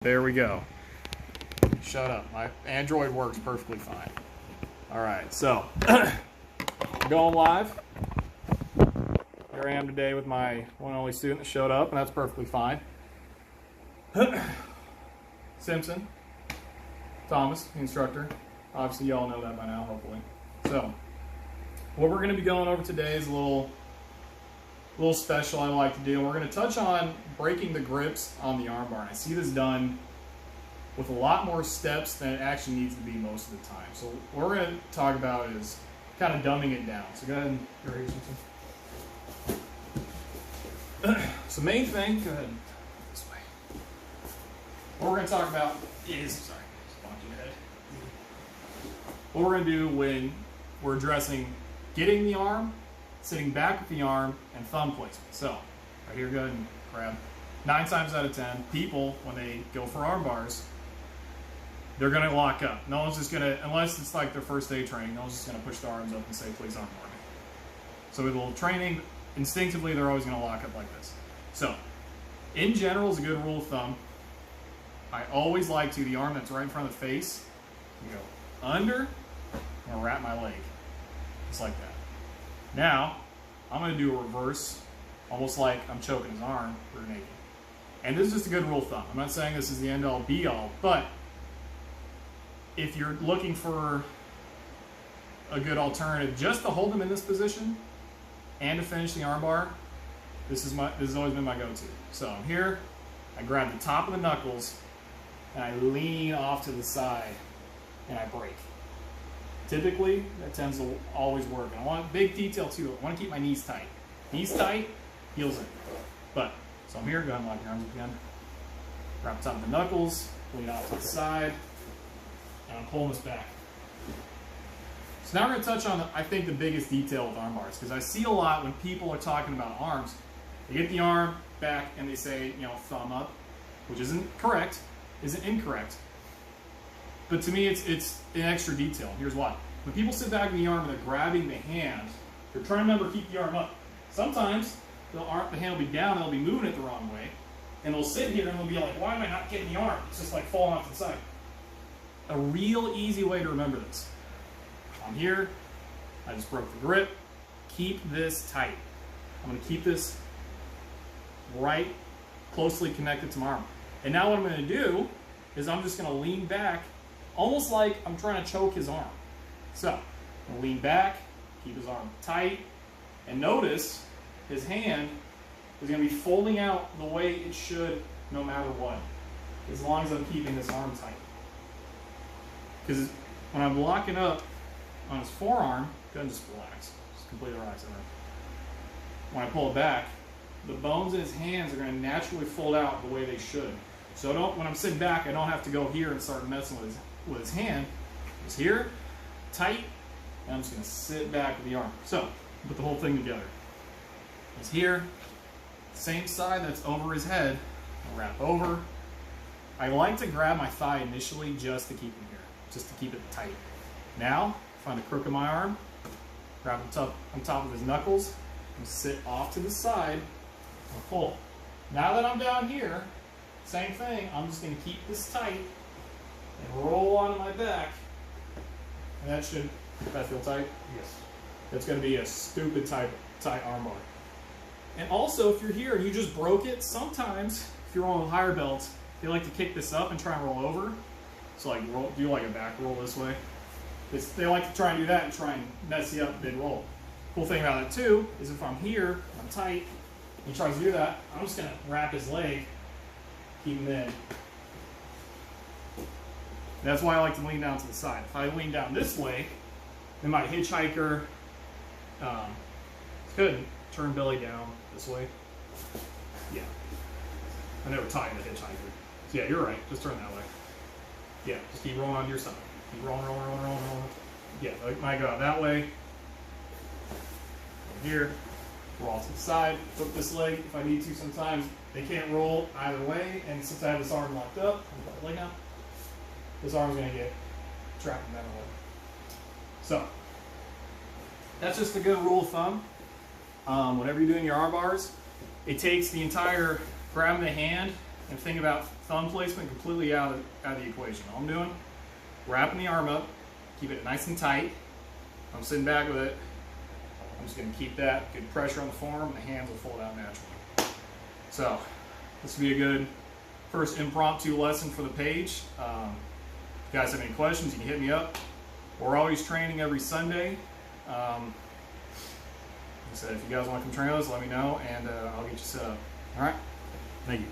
There we go. Shut up. My Android works perfectly fine. All right, so going live. Here I am today with my one and only student that showed up, and that's perfectly fine. Simpson, Thomas, the instructor. Obviously, you all know that by now, hopefully. So, what we're going to be going over today is a little special I like to do. We're going to touch on breaking the grips on the armbar. And I see this done with a lot more steps than it actually needs to be most of the time. So what we're going to talk about is kind of dumbing it down. So go ahead and erase something. So main thing, go ahead this way. What we're going to talk about is, what we're going to do when we're addressing getting the arm, sitting back with the arm, and thumb placement. So, right here, go ahead and grab. 9 times out of 10, people, when they go for arm bars, they're going to lock up. No one's just going to, unless it's like their first day training, no one's just going to push their arms up and say, please arm bar me. So with a little training, instinctively, they're always going to lock up like this. So, in general, is a good rule of thumb. I always like to, the arm that's right in front of the face, you go under, and wrap my leg. Just like that. Now, I'm going to do a reverse, almost like I'm choking his arm for naked. And this is just a good rule of thumb. I'm not saying this is the end-all, be-all, but if you're looking for a good alternative just to hold them in this position and to finish the armbar, this has always been my go-to. So I'm here, I grab the top of the knuckles, and I lean off to the side, and I break. Typically, that tends to always work. And I want big detail too. I want to keep my knees tight. Knees tight, heels in. But, so I'm here, go ahead and lock your arms up again. Grab the top of the knuckles, lean off to the side, and I'm pulling this back. So now we're going to touch on, I think, the biggest detail with arm bars. Because I see a lot when people are talking about arms, they get the arm back and they say, you know, thumb up, which isn't correct, isn't incorrect. But to me, it's an extra detail. Here's why. When people sit back in the arm and they're grabbing the hand, they're trying to remember to keep the arm up. Sometimes the hand will be down and they'll be moving it the wrong way. And they'll sit here and they'll be like, why am I not getting the arm? It's just like falling off to the side. A real easy way to remember this. I'm here. I just broke the grip. Keep this tight. I'm going to keep this right closely connected to my arm. And now what I'm going to do is I'm just going to lean back almost like I'm trying to choke his arm. So, I'm going to lean back, keep his arm tight, and notice his hand is going to be folding out the way it should no matter what, as long as I'm keeping this arm tight. Because when I'm locking up on his forearm, go ahead and just relax. Just completely relax it. When I pull it back, the bones in his hands are going to naturally fold out the way they should. So when I'm sitting back, I don't have to go here and start messing with his hand. It's here, tight, and I'm just going to sit back with the arm. So, put the whole thing together. It's here, same side that's over his head, I'll wrap over. I like to grab my thigh initially just to keep him here, just to keep it tight. Now, find the crook of my arm, grab him on top of his knuckles, and sit off to the side, and pull. Now that I'm down here, same thing, I'm just going to keep this tight and roll onto my back. And that should, does that feel tight? Yes. That's going to be a stupid tight armbar. And also, if you're here and you just broke it, sometimes, if you're on with higher belts, they like to kick this up and try and roll over. So like do like a back roll this way. They like to try and do that and try and mess you up mid-roll. Cool thing about it too is if I'm here, I'm tight, and he tries to do that, I'm just going to wrap his leg, keep him in. That's why I like to lean down to the side. If I lean down this way, then my hitchhiker could turn belly down this way. Yeah. I never taught you the hitchhiker. So yeah, you're right. Just turn that way. Yeah, just keep rolling on your side. Keep rolling. Yeah, like I go out that way. Here, roll to the side. Flip this leg if I need to. Sometimes they can't roll either way, and since I have this arm locked up, I'm got the leg now. This arm's going to get trapped in that hole. So, that's just a good rule of thumb. Whenever you're doing your arm bars, it takes the entire grabbing the hand and think about thumb placement completely out of the equation. All I'm doing, wrapping the arm up, keep it nice and tight. I'm sitting back with it. I'm just going to keep that good pressure on the forearm, and the hands will fold out naturally. So this will be a good first impromptu lesson for the page. If you guys have any questions, you can hit me up. We're always training every Sunday. Like I said, if you guys want to come train with us, let me know, and I'll get you set up. All right? Thank you.